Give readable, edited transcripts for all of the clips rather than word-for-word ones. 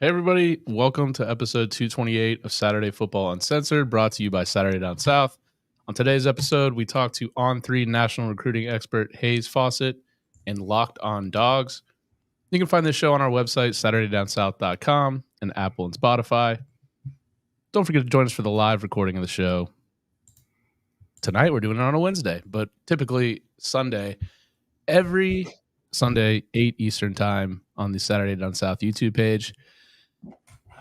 Hey, everybody. Welcome to episode 228 of Saturday Football Uncensored, brought to you by Saturday Down South. On today's episode, we talk to On3 national recruiting expert Hayes Fawcett and Locked On Dogs. You can find this show on our website, SaturdayDownSouth.com, and Apple and Spotify. Don't forget to join us for the live recording of the show. Tonight, we're doing it on a Wednesday, but typically Sunday. Every Sunday, 8 Eastern Time on the Saturday Down South YouTube page.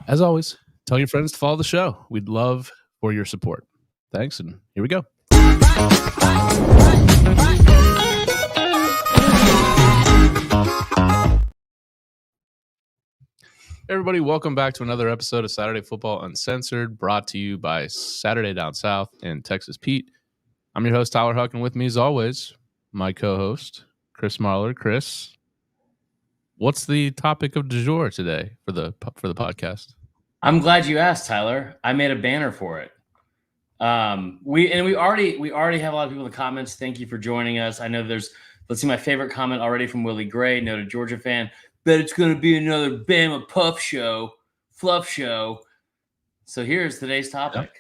As always, tell your friends to follow the show. We'd love for your support. Thanks, and here we go. Everybody, welcome back to another episode of Saturday Football Uncensored, brought to you by Saturday Down South and Texas Pete. I'm your host, Tyler Huck, and with me, as always, my co-host, Chris Marler. Chris, what's the topic of du jour today for the podcast? I'm glad you asked, Tyler. I made a banner for it. We already have a lot of people in the comments. Thank you for joining us. I know let's see, my favorite comment already from Willie Gray, noted Georgia fan. Bet it's going to be another Bama fluff show. So here's today's topic: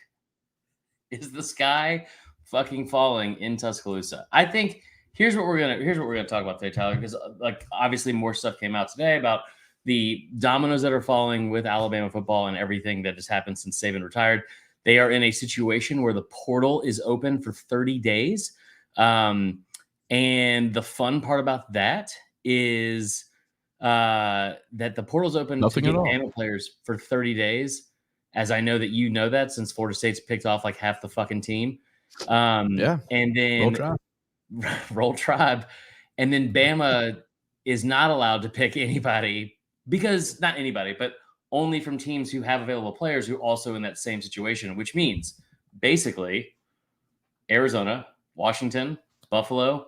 Is the sky fucking falling in Tuscaloosa? I think here's what we're gonna talk about today, Tyler, because obviously more stuff came out today about the dominoes that are falling with Alabama football and everything that has happened since Saban retired. They are in a situation where the portal is open for 30 days. And the fun part about that is that the portal's open to get Bama players for 30 days. As I know that you know that, since Florida State's picked off like half the fucking team. And then Roll Tribe. And then Bama is not allowed to pick anybody, because not anybody, but only from teams who have available players who are also in that same situation, which means basically Arizona, Washington, Buffalo,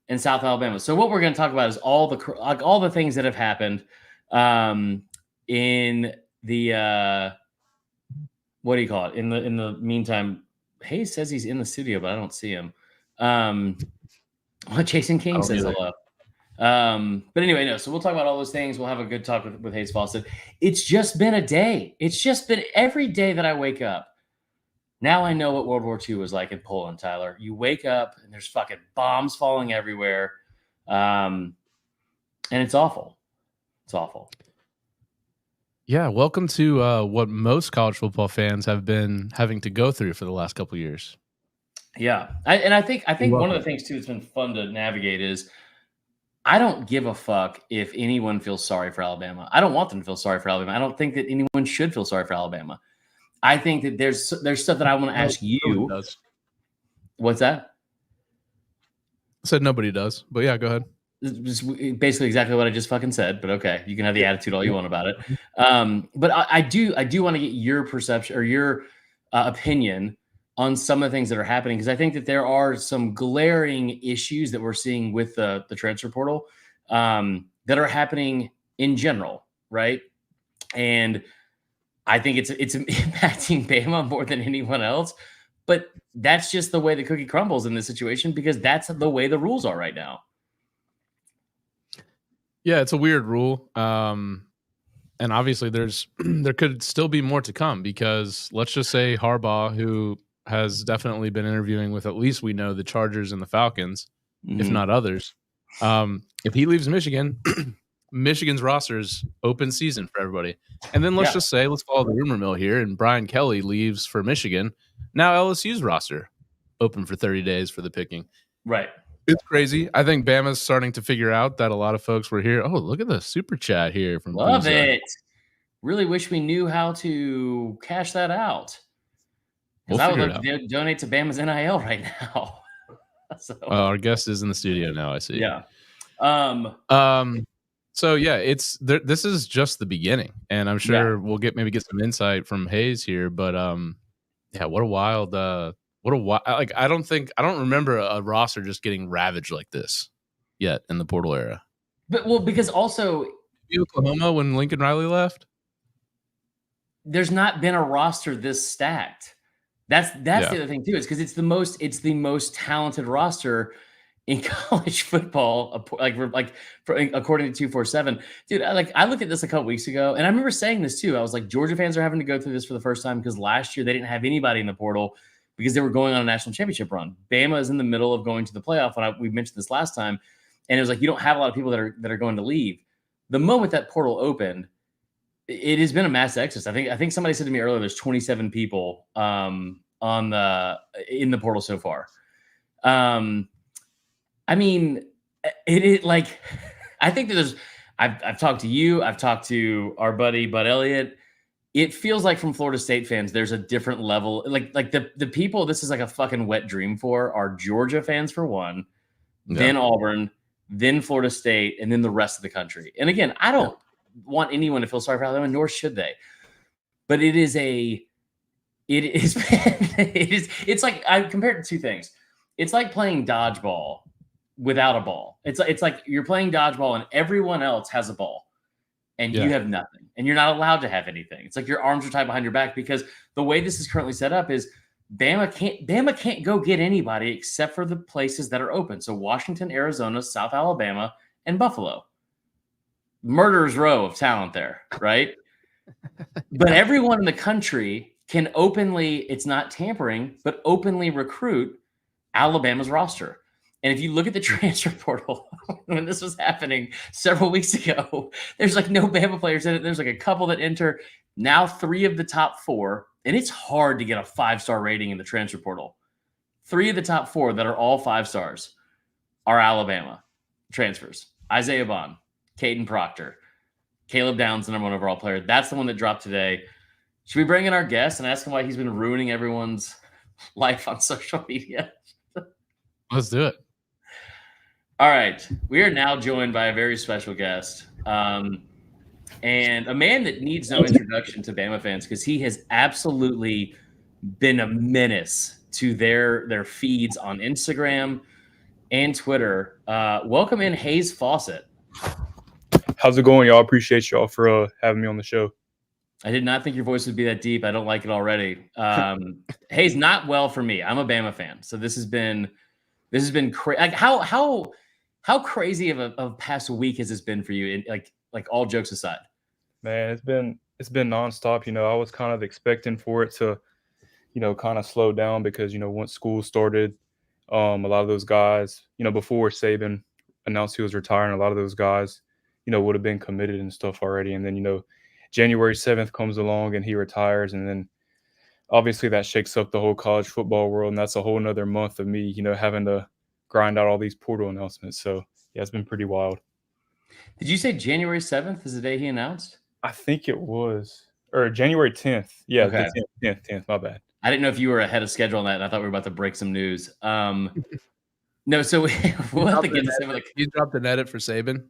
and South Alabama. So what we're going to talk about is all the things that have happened in the what do you call it? In the meantime, Hayes says he's in the studio, but I don't see him. Jason King says hello. But anyway, no. So we'll talk about all those things. We'll have a good talk with Hayes Fawcett. It's just been a day. It's just been every day that I wake up. Now I know what World War II was like in Poland, Tyler. You wake up and there's fucking bombs falling everywhere. And it's awful. It's awful. Yeah, welcome to what most college football fans have been having to go through for the last couple of years. Yeah. I think one of the things too that's been fun to navigate is I don't give a fuck if anyone feels sorry for Alabama. I don't want them to feel sorry for Alabama. I don't think that anyone should feel sorry for Alabama. I think that there's stuff that I want to ask you. Does. What's that? I said nobody does, but yeah, go ahead. It's basically exactly what I just fucking said, but okay, you can have the attitude all you want about it. But I do want to get your perception or your opinion on some of the things that are happening, because I think that there are some glaring issues that we're seeing with the transfer portal that are happening in general, right? And I think it's impacting Bama more than anyone else, but that's just the way the cookie crumbles in this situation, because that's the way the rules are right now. Yeah, it's a weird rule. And obviously there could still be more to come, because let's just say Harbaugh, who has definitely been interviewing with, at least we know, the Chargers and the Falcons, if not others. If he leaves Michigan, Michigan's roster is open season for everybody. And then let's just say, let's follow the rumor mill here, and Brian Kelly leaves for Michigan. Now LSU's roster open for 30 days for the picking. Right. It's crazy. I think Bama's starting to figure out that a lot of folks were here. Oh, look at the super chat here from Love it. Really wish we knew how to cash that out. Because I would love to donate to Bama's NIL right now. So our guest is in the studio now, I see. Yeah. So yeah, this is just the beginning, and I'm sure we'll get some insight from Hayes here. But yeah, what a wild like I don't remember a roster just getting ravaged like this yet in the portal era. But because also Oklahoma when Lincoln Riley left, there's not been a roster this stacked. That's the other thing too, is because it's the most talented roster in college football, according to 247, dude. I looked at this a couple weeks ago, and I remember saying this too. I was like, Georgia fans are having to go through this for the first time because last year they didn't have anybody in the portal because they were going on a national championship run. Bama is in the middle of going to the playoff, and we mentioned this last time, and it was like you don't have a lot of people that are going to leave. The moment that portal opened, it has been a mass exodus. I think somebody said to me earlier, there's 27 people in the portal so far. I mean, it like, I think that I've talked to you, I've talked to our buddy Bud Elliott. It feels like from Florida State fans, there's a different level. Like the people this is like a fucking wet dream for are Georgia fans for one, then Auburn, then Florida State, and then the rest of the country. And again, I don't want anyone to feel sorry for Alabama, nor should they. But it's like I compared it to two things. It's like playing dodgeball without a ball. It's like you're playing dodgeball and everyone else has a ball and you have nothing and you're not allowed to have anything. It's like your arms are tied behind your back because the way this is currently set up is Bama can't go get anybody except for the places that are open. So Washington, Arizona, South Alabama, and Buffalo. Murderer's row of talent there, right? But everyone in the country can openly, it's not tampering, but openly recruit Alabama's roster. And if you look at the transfer portal, when this was happening several weeks ago, there's like no Bama players in it. There's like a couple that enter. Now 3 of the top 4, and it's hard to get a 5-star rating in the transfer portal. 3 of the top 4 that are all 5 stars are Alabama transfers. Isaiah Bond, Caden Proctor, Caleb Downs, the number 1 overall player. That's the one that dropped today. Should we bring in our guest and ask him why he's been ruining everyone's life on social media? Let's do it. All right. We are now joined by a very special guest and a man that needs no introduction to Bama fans because he has absolutely been a menace to their feeds on Instagram and Twitter. Welcome in Hayes Fawcett. How's it going, y'all? Appreciate y'all for having me on the show. I did not think your voice would be that deep. I don't like it already. Hayes, not well for me. I'm a Bama fan, so this has been crazy. Like how crazy of a past week has this been for you? And like all jokes aside, man, it's been nonstop. I was kind of expecting for it to, kind of slow down because once school started, a lot of those guys, before Saban announced he was retiring, a lot of those guys, would have been committed and stuff already. And then January 7th comes along and he retires, and then obviously that shakes up the whole college football world, and that's a whole nother month of me, having to grind out all these portal announcements. So yeah, it's been pretty wild. Did you say January 7th is the day he announced? I think it was, or January 10th. Yeah, okay. The 10th, my bad. I didn't know if you were ahead of schedule on that, and I thought we were about to break some news. No, so we'll have to get to some. He dropped an edit for Saban.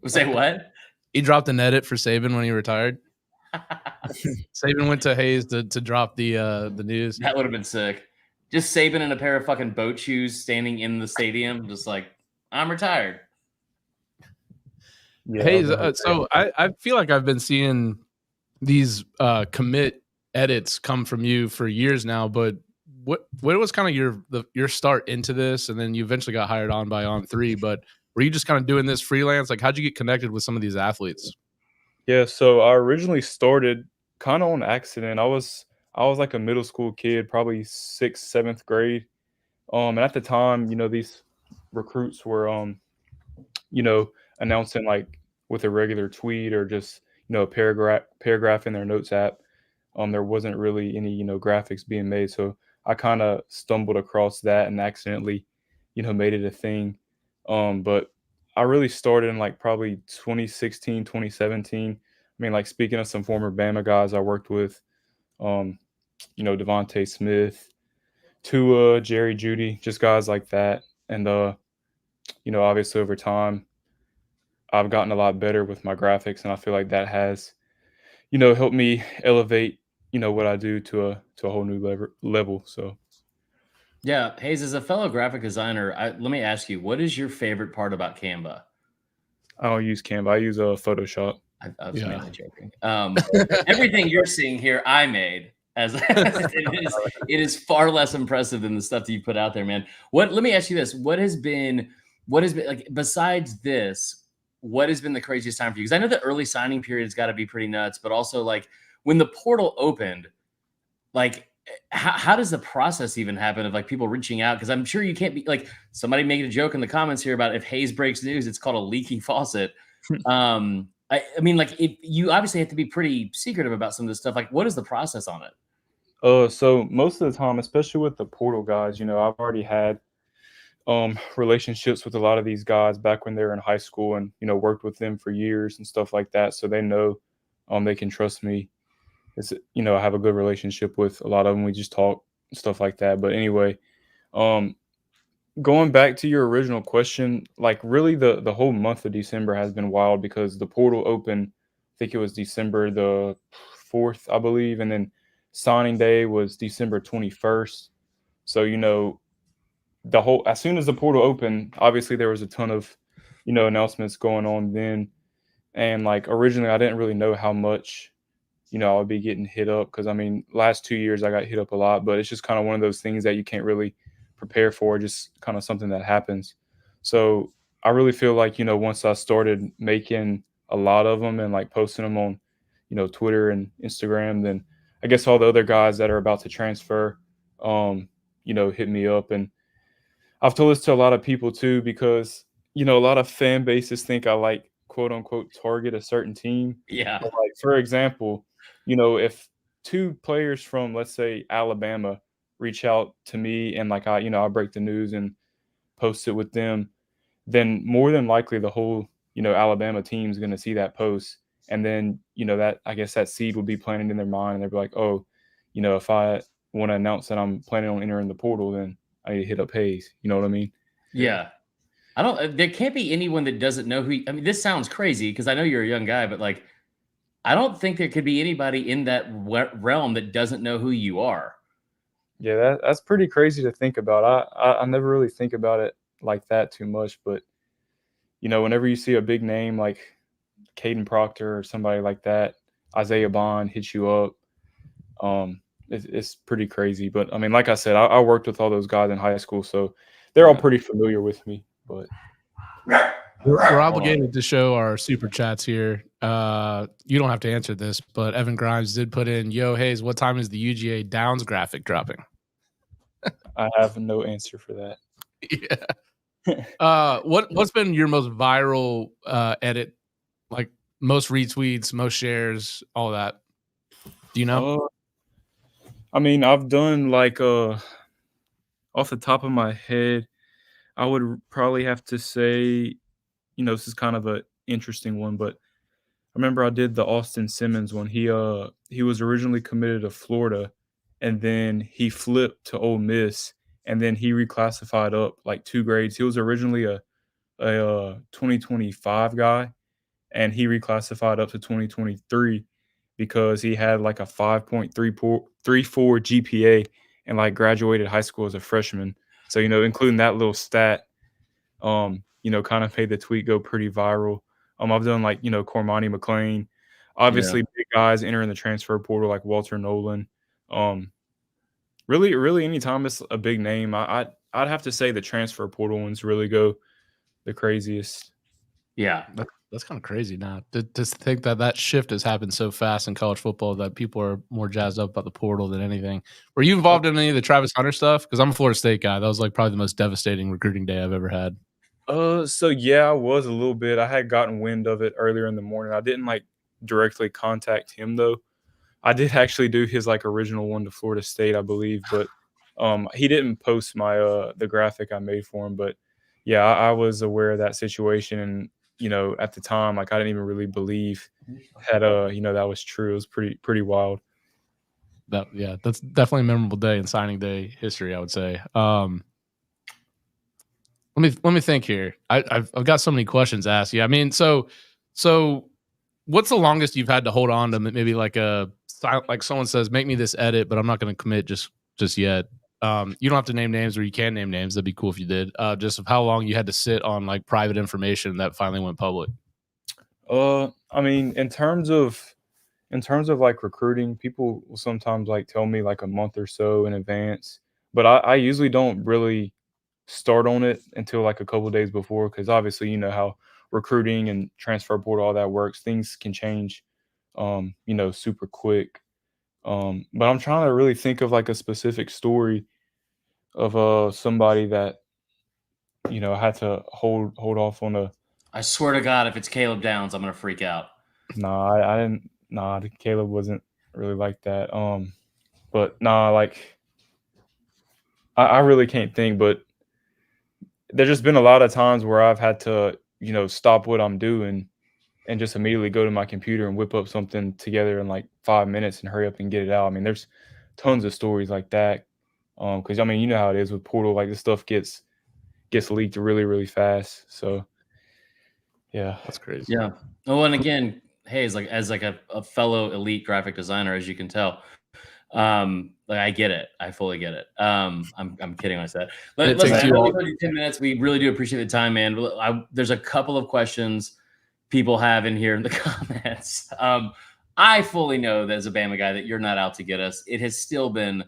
Say what? He dropped an edit for Saban when he retired. Saban went to Hayes to drop the news. That would have been sick. Just Saban in a pair of fucking boat shoes standing in the stadium, just like, I'm retired. Yeah, Hayes, so I feel like I've been seeing these commit edits come from you for years now, but what was kind of your start into this? And then you eventually got hired on by On3, but were you just kind of doing this freelance? Like, how'd you get connected with some of these athletes? Yeah, so I originally started kind of on accident. I was like a middle school kid, probably 6th, 7th grade. And at the time, these recruits were, announcing like with a regular tweet or just, a paragraph in their notes app. There wasn't really any, graphics being made. So I kind of stumbled across that and accidentally, made it a thing. But I really started in like probably 2016, 2017. I mean, like speaking of some former Bama guys I worked with, Devontae Smith, Tua, Jerry Jeudy, just guys like that. And, obviously over time, I've gotten a lot better with my graphics, and I feel like that has, helped me elevate, what I do to a whole new level. So. Yeah, Hayes, as a fellow graphic designer, let me ask you, what is your favorite part about Canva? I don't use Canva. I use Photoshop. I was mainly joking. Everything you're seeing here, I made. as it is far less impressive than the stuff that you put out there, man. Let me ask you this. What has been like, besides this, what has been the craziest time for you? Because I know the early signing period has got to be pretty nuts, but also like when the portal opened, like how does the process even happen of like people reaching out? Because I'm sure you can't be like, somebody making a joke in the comments here about if Hayes breaks news, it's called a leaking faucet. I mean, like, if you obviously have to be pretty secretive about some of this stuff. Like, what is the process on it? So most of the time, especially with the portal guys, I've already had relationships with a lot of these guys back when they were in high school, and worked with them for years and stuff like that, so they know they can trust me. I have a good relationship with a lot of them. We just talk, stuff like that. But anyway, going back to your original question, like really the whole month of December has been wild because the portal opened, I think it was December the 4th, I believe, and then signing day was December 21st. So as soon as the portal opened, obviously there was a ton of announcements going on then, and like originally I didn't really know how much I would be getting hit up, because I mean last 2 years I got hit up a lot, but it's just kind of one of those things that you can't really prepare for, just kind of something that happens. So I really feel like once I started making a lot of them and like posting them on Twitter and Instagram, then I guess all the other guys that are about to transfer hit me up. And I've told this to a lot of people too, because a lot of fan bases think I like quote unquote target a certain team. Yeah. But like, for example, if two players from, let's say, Alabama reach out to me and like I break the news and post it with them, then more than likely the whole Alabama team is going to see that post, and then that, I guess, that seed will be planted in their mind, and they'll be like, oh, if I want to announce that I'm planning on entering the portal, then I need to hit up Hayes. You know what I mean? Yeah. There can't be anyone that doesn't know who. I mean, this sounds crazy because I know you're a young guy, but like, I don't think there could be anybody in that realm that doesn't know who you are. Yeah, that's pretty crazy to think about. I never really think about it like that too much, but whenever you see a big name like Caden Proctor or somebody like that, Isaiah Bond hits you up, it's pretty crazy. But I mean, like I said, I worked with all those guys in high school, so they're all pretty familiar with me. But we're obligated to show our super chats here. You don't have to answer this, but Evan Grimes did put in, "Yo, Hayes, what time is the UGA Downs graphic dropping?" I have no answer for that. Yeah. What's been your most viral edit? Like most retweets, most shares, all that. Do you know? I mean, I've done like off the top of my head, I would probably have to say, this is kind of an interesting one, but I remember I did the Austin Simmons one. He was originally committed to Florida, and then he flipped to Ole Miss, and then he reclassified up like 2 grades. He was originally a 2025 guy, and he reclassified up to 2023 because he had like a 5.34 GPA and like graduated high school as a freshman. So, including that little stat, kind of made the tweet go pretty viral. I've done like, Cormani McClain, obviously big guys entering the transfer portal like Walter Nolan. Really anytime it's a big name, I'd have to say the transfer portal ones really go the craziest. Yeah. That's kind of crazy now to think that shift has happened so fast in college football that people are more jazzed up about the portal than anything. Were you involved in any of the Travis Hunter stuff? Because I'm a Florida State guy. That was like probably the most devastating recruiting day I've ever had. So yeah, I was a little bit. I had gotten wind of it earlier in the morning. I didn't like directly contact him though. I did actually do his like original one to Florida State, I believe, but he didn't post my the graphic I made for him. But yeah, I was aware of that situation, and at the time, like I didn't even really believe that that was true. It was pretty wild. That's definitely a memorable day in signing day history, I would say. Let me think here. I've got so many questions to ask you. I mean, so what's the longest you've had to hold on to maybe like someone says, make me this edit, but I'm not going to commit just yet. You don't have to name names, or you can name names. That'd be cool if you did. Just of how long you had to sit on like private information that finally went public. I mean, in terms of in terms of like recruiting, people will sometimes like tell me like a month or so in advance, but I usually don't really start on it until like a couple days before because obviously you know how recruiting and transfer portal all that works. Things can change, super quick. But I'm trying to really think of like a specific story of somebody that had to hold off on a. I swear to God, if it's Caleb Downs, I'm gonna freak out. Nah, I didn't. Nah, Caleb wasn't really like that. But nah, like I really can't think. But there's just been a lot of times where I've had to, stop what I'm doing and just immediately go to my computer and whip up something together in like 5 minutes and hurry up and get it out. I mean, there's tons of stories like that. Because I mean, you know how it is with portal. Like this stuff gets leaked really, really fast. So yeah, That's crazy. Yeah. Oh, and again, Hayes, like as like a fellow elite graphic designer, as you can tell, like I get it. I fully get it. I'm kidding when I said. Let's takes you all- 10 minutes. We really do appreciate the time, man. There's a couple of questions people have in here in the comments. I fully know that as a Bama guy that you're not out to get us. It has still been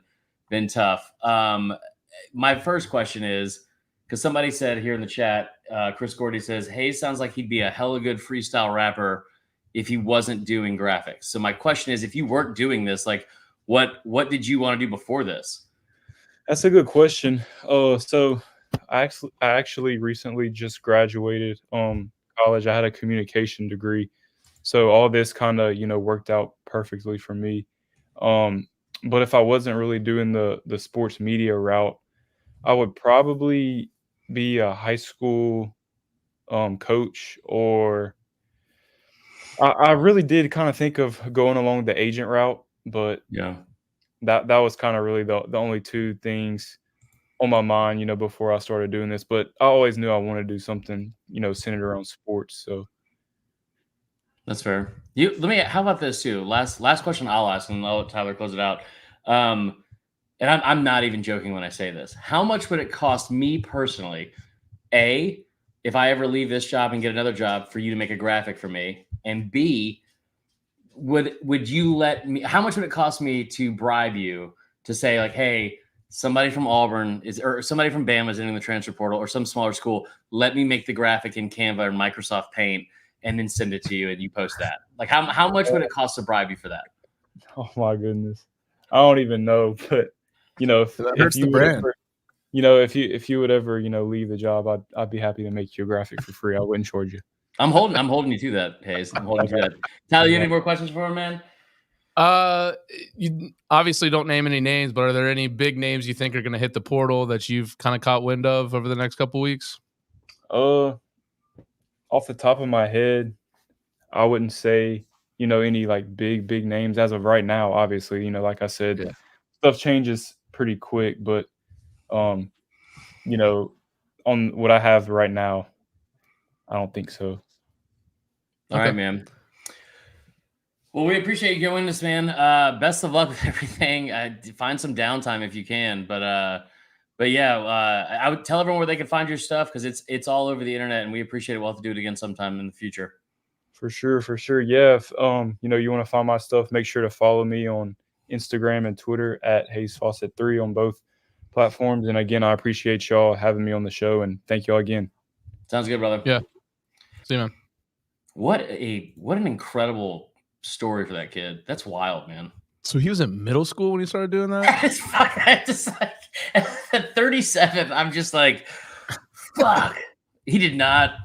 tough. My first question is, because somebody said here in the chat, Chris Gordy says, Hayes sounds like he'd be a hella good freestyle rapper if he wasn't doing graphics. So my question is, if you weren't doing this, like what did you want to do before this? That's a good question. So I actually recently just graduated college. I had a communication degree. So all this kind of, worked out perfectly for me. But if I wasn't really doing the sports media route, I would probably be a high school coach, or I really did kind of think of going along the agent route, but Yeah. that was kind of really the only two things on my mind, before I started doing this. But I always knew I wanted to do something, centered around sports. So That's fair. How about this too? Last question I'll ask, and I'll let Tyler close it out. And I'm not even joking when I say this. How much would it cost me personally, A, if I ever leave this job and get another job, for you to make a graphic for me? And B, would you let me, how much would it cost me to bribe you to say like, hey, somebody from Auburn or somebody from Bama is in the transfer portal, or some smaller school, let me make the graphic in Canva or Microsoft Paint and then send it to you and you post that? Like how much would it cost to bribe you for that? oh my goodness, I don't even know. But if you would ever, if you would ever, leave the job, I'd be happy to make you a graphic for free. I wouldn't charge you. I'm holding you to that, Hayes. I'm holding you to that. Tyler, you have any more questions for him, man? You obviously don't name any names, but are there any big names you think are going to hit the portal that you've kind of caught wind of over the next couple weeks? Off the top of my head, I wouldn't say, any like big names as of right now. Obviously, like I said, stuff changes pretty quick, but on what I have right now, I don't think so. All right, man. Well, we appreciate you going this, man. Best of luck with everything. Find some downtime if you can, but yeah, I would tell everyone where they can find your stuff, because it's all over the internet, and we appreciate it. We'll have to do it again sometime in the future. For sure. Yeah. If you want to find my stuff, make sure to follow me on Instagram and Twitter at Hayes Fawcett 3 on both platforms. And again, I appreciate y'all having me on the show, and thank y'all again. Sounds good, brother. Yeah. See you, man. What an incredible story for that kid. That's wild, man. So he was in middle school when he started doing that? I just like at 37, I'm just like, fuck. He did not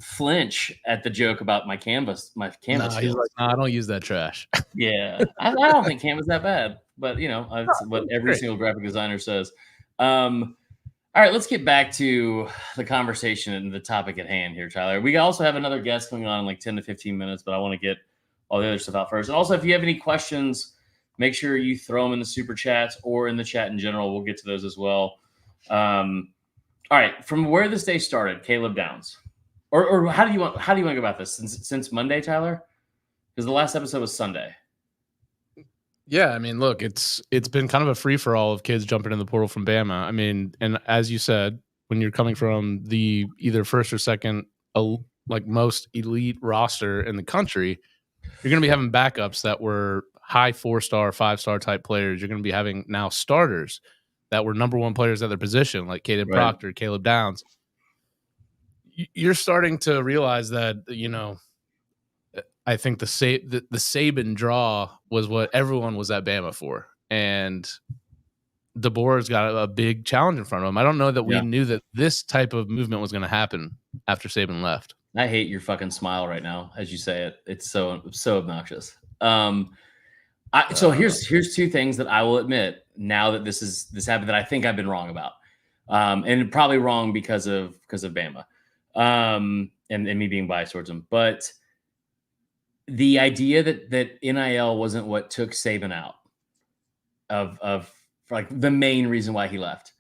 flinch at the joke about my canvas. He's like, I don't use that trash. Yeah. I don't think Canva's that bad, but it's what every single graphic designer says. All right, let's get back to the conversation and the topic at hand here, Tyler. We also have another guest coming on in like 10 to 15 minutes, but I want to get all the other stuff out first. And also, if you have any questions, make sure you throw them in the super chat or in the chat in general. We'll get to those as well. All right, from where this day started, Caleb Downs, or how do you want to go about this since Monday, Tyler? Because the last episode was Sunday. Yeah, I mean, look, it's been kind of a free for all of kids jumping in the portal from Bama. I mean, and as you said, when you're coming from the either first or second, like most elite roster in the country, you're going to be having backups that were high 4-star, 5-star type players. You're going to be having now starters that were number one players at their position, like Caden Proctor, Caleb Downs. You're starting to realize that, I think the Saban draw was what everyone was at Bama for. And DeBoer's got a big challenge in front of him. I don't know that we knew that this type of movement was going to happen after Saban left. I hate your fucking smile right now as you say it. It's so obnoxious. So here's two things that I will admit now that this happened that I think I've been wrong about, and probably wrong because of Bama, and me being biased towards them. But the idea that NIL wasn't what took Saban out of like the main reason why he left,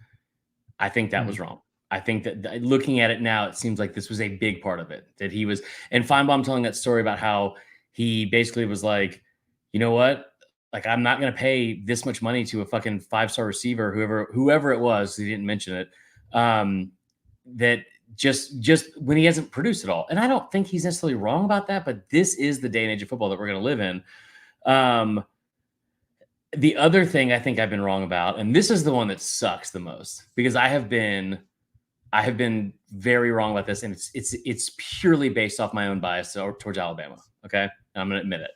I think that was wrong. I think that looking at it now, it seems like this was a big part of it, that he was, and Feinbaum telling that story about how he basically was like, you know what? Like, I'm not going to pay this much money to a fucking 5-star receiver, whoever it was. He didn't mention it. That just when he hasn't produced it all. And I don't think he's necessarily wrong about that, but this is the day and age of football that we're going to live in. The other thing I think I've been wrong about, and this is the one that sucks the most, because I have been very wrong about this, and it's purely based off my own bias towards Alabama. Okay, and I'm going to admit it.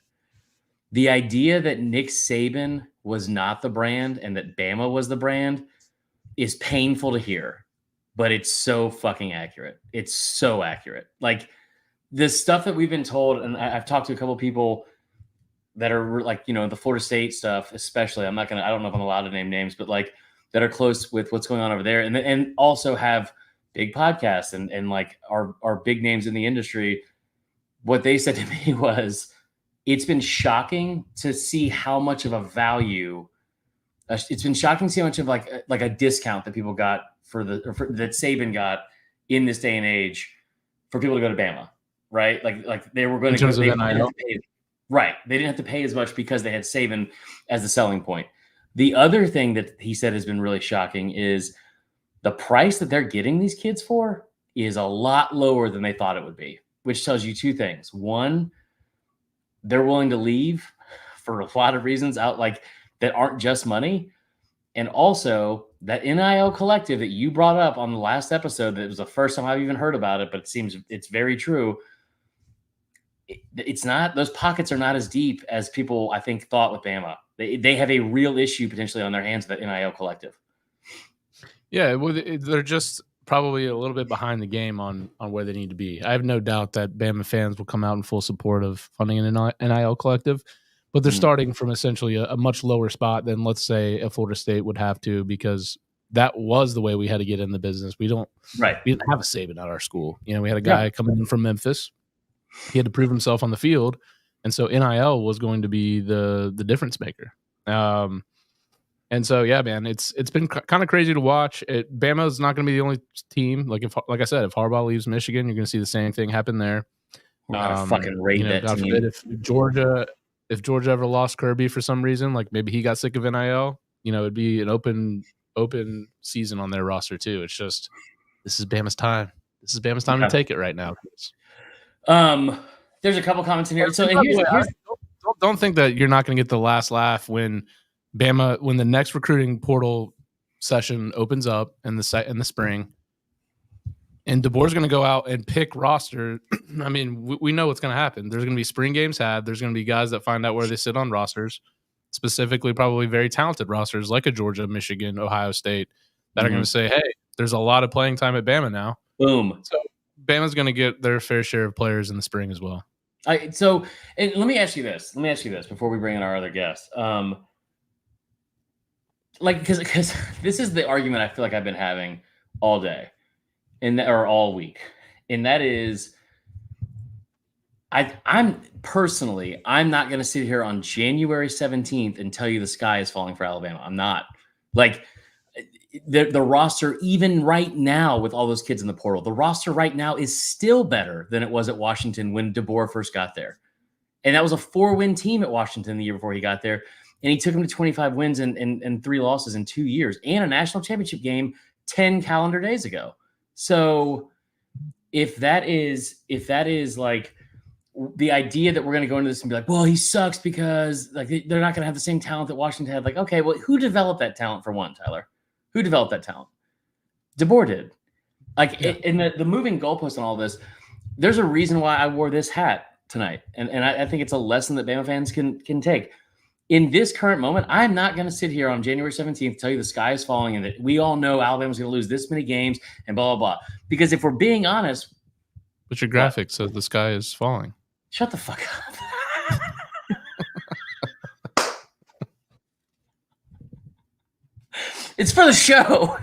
The idea that Nick Saban was not the brand and that Bama was the brand is painful to hear, but it's so fucking accurate. It's so accurate. Like, the stuff that we've been told, and I've talked to a couple of people that are like, the Florida State stuff, especially. I don't know if I'm allowed to name names, but like that are close with what's going on over there, and also have big podcasts and like are big names in the industry. What they said to me was, it's been shocking to see how much of a value. It's been shocking to see how much of like a discount that people got that Saban got in this day and age for people to go to Bama, right? Like they were going to go. Right. They didn't have to pay as much because they had Saban as the selling point. The other thing that he said has been really shocking is the price that they're getting these kids for is a lot lower than they thought it would be, which tells you two things. One, they're willing to leave for a lot of reasons out like that aren't just money. And also that NIL collective that you brought up on the last episode, that was the first time I've even heard about it, but it seems it's very true. It's not, those pockets are not as deep as people, I think, thought with Bama. They have a real issue potentially on their hands with that NIL collective. Yeah, well, they're just probably a little bit behind the game on where they need to be. I have no doubt that Bama fans will come out in full support of funding an NIL collective, but they're starting from essentially a much lower spot than, let's say, a Florida State would have to, because that was the way we had to get in the business. We didn't have a Saban at our school. We had a guy coming in from Memphis. He had to prove himself on the field, and so NIL was going to be the difference maker. And so, yeah, man, it's been kind of crazy to watch. Bama's not going to be the only team. Like I said, if Harbaugh leaves Michigan, you're going to see the same thing happen there. Fucking rate that God team. forbid, if Georgia ever lost Kirby for some reason, like maybe he got sick of NIL, it'd be an open season on their roster too. It's just, this is Bama's time. This is Bama's time to take it right now. There's a couple comments in here. So don't think that you're not going to get the last laugh when the next recruiting portal session opens up in the spring, and DeBoer's going to go out and pick roster. I mean, we know what's going to happen. There's going to be spring games had. There's going to be guys that find out where they sit on rosters, specifically probably very talented rosters like a Georgia, Michigan, Ohio State, that are going to say, hey, there's a lot of playing time at Bama now. Boom. So Bama's going to get their fair share of players in the spring as well. So let me ask you this. Before we bring in our other guest. Because this is the argument I feel like I've been having all day or all week. And that is, I'm personally, I'm not going to sit here on January 17th and tell you the sky is falling for Alabama. I'm not. Like, the roster, even right now with all those kids in the portal, the roster right now is still better than it was at Washington when DeBoer first got there. And that was a 4-win team at Washington the year before he got there. And he took him to 25 wins and 3 losses in 2 years and a national championship game 10 calendar days ago. So if that is like the idea that we're going to go into this and be like, well, he sucks because like they're not going to have the same talent that Washington had. Like, okay, well, who developed that talent for one, Tyler? Who developed that talent? DeBoer did. Like in the moving goalpost and all this, there's a reason why I wore this hat tonight. And I think it's a lesson that Bama fans can take. In this current moment, I'm not going to sit here on January 17th tell you the sky is falling and that we all know Alabama's going to lose this many games and blah, blah, blah. Because if we're being honest. But your graphic says the sky is falling. Shut the fuck up. It's for the show.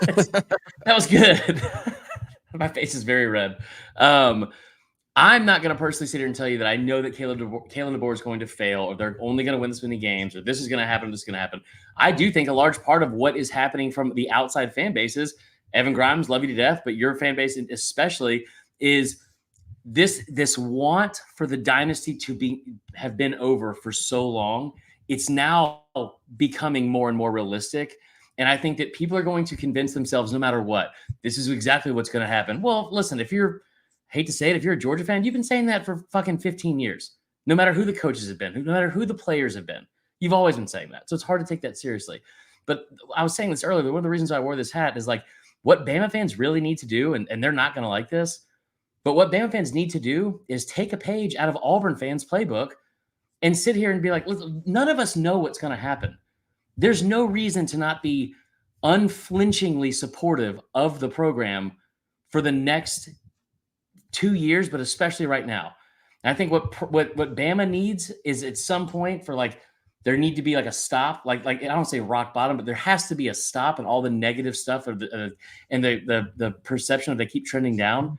That was good. My face is very red. I'm not going to personally sit here and tell you that I know that Kalen DeBoer is going to fail, or they're only going to win this many games, or this is going to happen, this is going to happen. I do think a large part of what is happening from the outside fan bases, Evan Grimes, love you to death, but your fan base especially, is this want for the dynasty to have been over for so long. It's now becoming more and more realistic. And I think that people are going to convince themselves, no matter what, this is exactly what's going to happen. Well, listen, hate to say it, if you're a Georgia fan, you've been saying that for fucking 15 years. No matter who the coaches have been, no matter who the players have been, you've always been saying that. So it's hard to take that seriously. But I was saying this earlier, one of the reasons I wore this hat is like what Bama fans really need to do, and they're not going to like this, but what Bama fans need to do is take a page out of Auburn fans' playbook and sit here and be like, listen, none of us know what's going to happen. There's no reason to not be unflinchingly supportive of the program for the next 2 years, but especially right now. And I think what Bama needs is at some point for like there need to be like a stop, like I don't say rock bottom, but there has to be a stop and all the negative stuff and the perception of they keep trending down,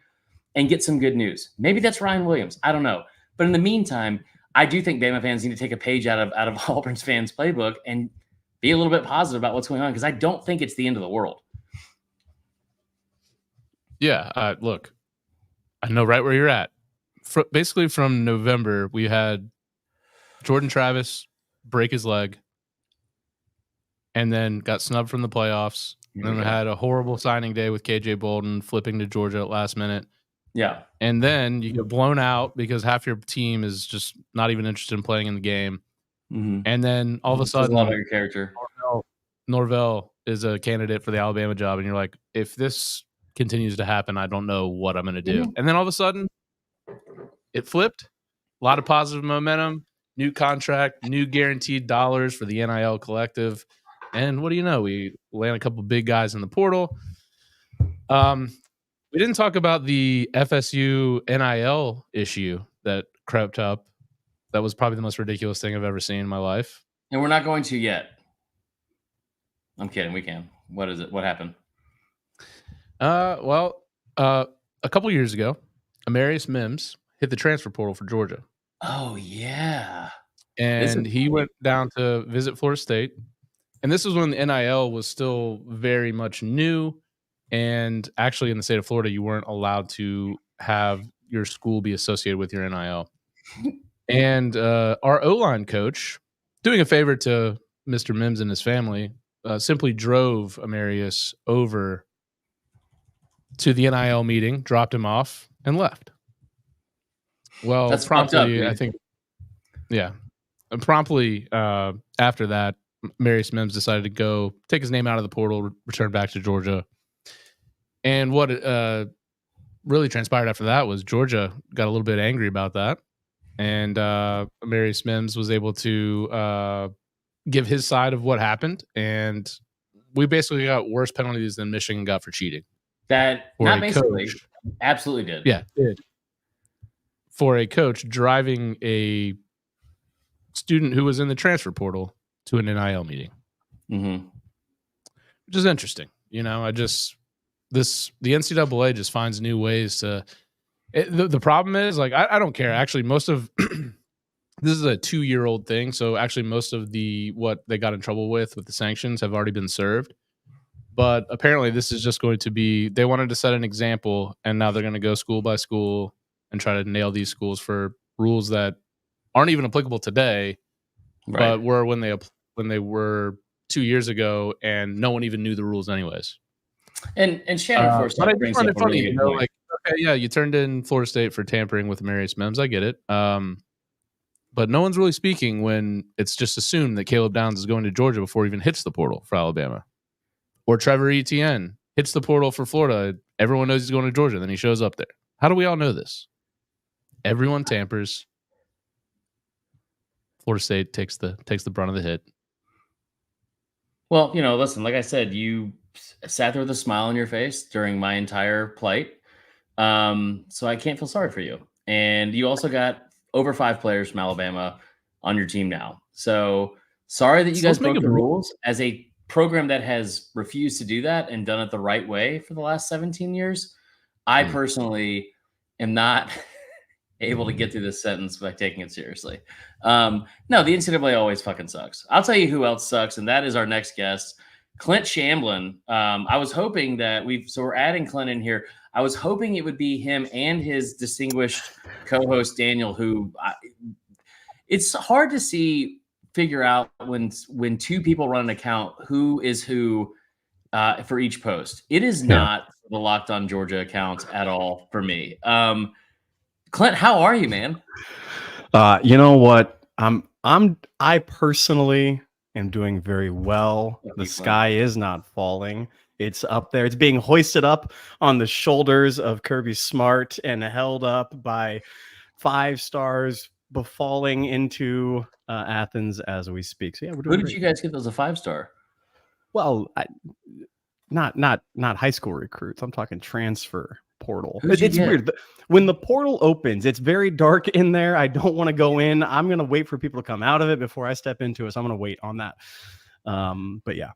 and get some good news. Maybe that's Ryan Williams. I don't know, but in the meantime, I do think Bama fans need to take a page out of Auburn's fans' playbook and be a little bit positive about what's going on, because I don't think it's the end of the world. Yeah, look, I know right where you're at. Basically, from November, we had Jordan Travis break his leg and then got snubbed from the playoffs. And then we had a horrible signing day with KJ Bolden flipping to Georgia at last minute. Yeah. And then you get blown out because half your team is just not even interested in playing in the game. Mm-hmm. And then all of a sudden, love your character. Norvell is a candidate for the Alabama job. And you're like, if this continues to happen, I don't know what I'm going to do. Mm-hmm. And then all of a sudden, it flipped. A lot of positive momentum, new contract, new guaranteed dollars for the NIL collective. And what do you know? We land a couple big guys in the portal. We didn't talk about the FSU NIL issue that crept up. That was probably the most ridiculous thing I've ever seen in my life. And we're not going to yet. I'm kidding. We can. What is it? What happened? A couple years ago, Amarius Mims hit the transfer portal for Georgia. Oh, yeah. And he went down to visit Florida State. And this was when the NIL was still very much new. And actually, in the state of Florida, you weren't allowed to have your school be associated with your NIL. And our O-line coach, doing a favor to Mr. Mims and his family, simply drove Amarius over to the NIL meeting, dropped him off, and left. Well, that's promptly, up, I think, yeah. And promptly after that, Amarius Mims decided to go take his name out of the portal, return back to Georgia. And what really transpired after that was Georgia got a little bit angry about that. And Amarius Mims was able to give his side of what happened. And we basically got worse penalties than Michigan got for cheating. That not basically, absolutely did. Yeah, did. For a coach driving a student who was in the transfer portal to an NIL meeting. Mm-hmm. Which is interesting. You know, the NCAA just finds new ways to. The problem is, like, I don't care. Actually, most of this is a 2-year-old thing. So actually, most of what they got in trouble with the sanctions have already been served. But apparently, this is just going to be. They wanted to set an example, and now they're going to go school by school and try to nail these schools for rules that aren't even applicable today, but were when they were 2 years ago, and no one even knew the rules anyways. And Shannon Forsythe but I brings find up it funny, really you know, point. like okay, yeah, you turned in Florida State for tampering with Marius Mims. I get it. But no one's really speaking when it's just assumed that Caleb Downs is going to Georgia before he even hits the portal for Alabama. Or Trevor Etienne hits the portal for Florida. Everyone knows he's going to Georgia. Then he shows up there. How do we all know this? Everyone tampers. Florida State takes the brunt of the hit. Well, listen, like I said, you sat there with a smile on your face during my entire plight. So I can't feel sorry for you. And you also got over 5 players from Alabama on your team now. So sorry that you guys broke the rules as a program that has refused to do that and done it the right way for the last 17 years. I personally am not able to get through this sentence by taking it seriously. No, the NCAA always fucking sucks. I'll tell you who else sucks, and that is our next guest, Clint Shamblin. I was hoping that we're adding Clint in here. I was hoping it would be him and his distinguished co-host Daniel, it's hard to figure out when 2 people run an account who is who for each post. It is not the Locked On Georgia account at all for me. Clint, how are you, man? You know what? I personally am doing very well. The sky is not falling. It's up there. It's being hoisted up on the shoulders of Kirby Smart and held up by 5 stars befalling into Athens as we speak. So yeah, we're doing. Who did you guys get as a 5-star? Well, not high school recruits. I'm talking transfer portal. It's weird. When the portal opens, it's very dark in there. I don't want to go in. I'm going to wait for people to come out of it before I step into it. So I'm going to wait on that. But yeah.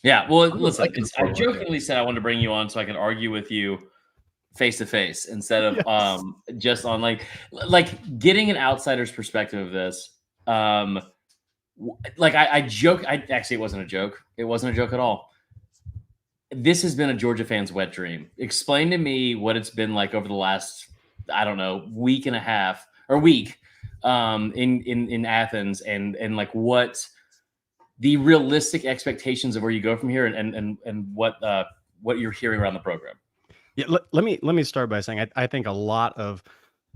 Yeah. Well, listen, I jokingly said I wanted to bring you on so I can argue with you face to face instead of just on like getting an outsider's perspective of this. I joke. Actually, it wasn't a joke. It wasn't a joke at all. This has been a Georgia fan's wet dream. Explain to me what it's been like over the last, I don't know, week and a half or week in Athens and like what the realistic expectations of where you go from here and what you're hearing around the program. Yeah, let me start by saying I think a lot of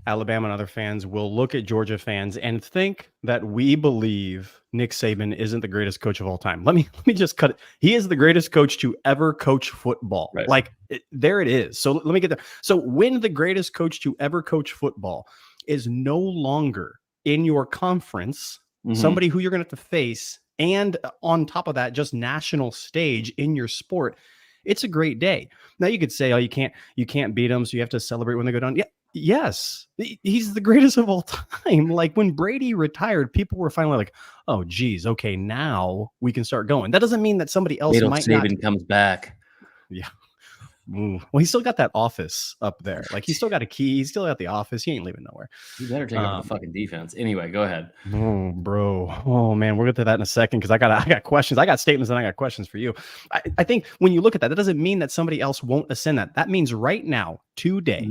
Alabama and other fans will look at Georgia fans and think that we believe Nick Saban isn't the greatest coach of all time. Let me just cut it. He is the greatest coach to ever coach football. Right. There it is. So let me get there. So when the greatest coach to ever coach football is no longer in your conference, somebody who you're going to have to face, and on top of that, just national stage in your sport, it's a great day. Now you could say, oh, you can't beat them, so you have to celebrate when they go down. Yeah. Yes, he's the greatest of all time. Like when Brady retired, people were finally like, "Oh, geez, okay, now we can start going." That doesn't mean that somebody else might not. Saban comes back. Yeah. Ooh. Well, he's still got that office up there. Like he's still got a key. He's still got the office. He ain't leaving nowhere. You better take over the fucking defense. Anyway, go ahead. Oh, bro. Oh man, we'll get to that in a second because I got questions. I got statements and I got questions for you. I think when you look at that doesn't mean that somebody else won't ascend that. That means right now, today.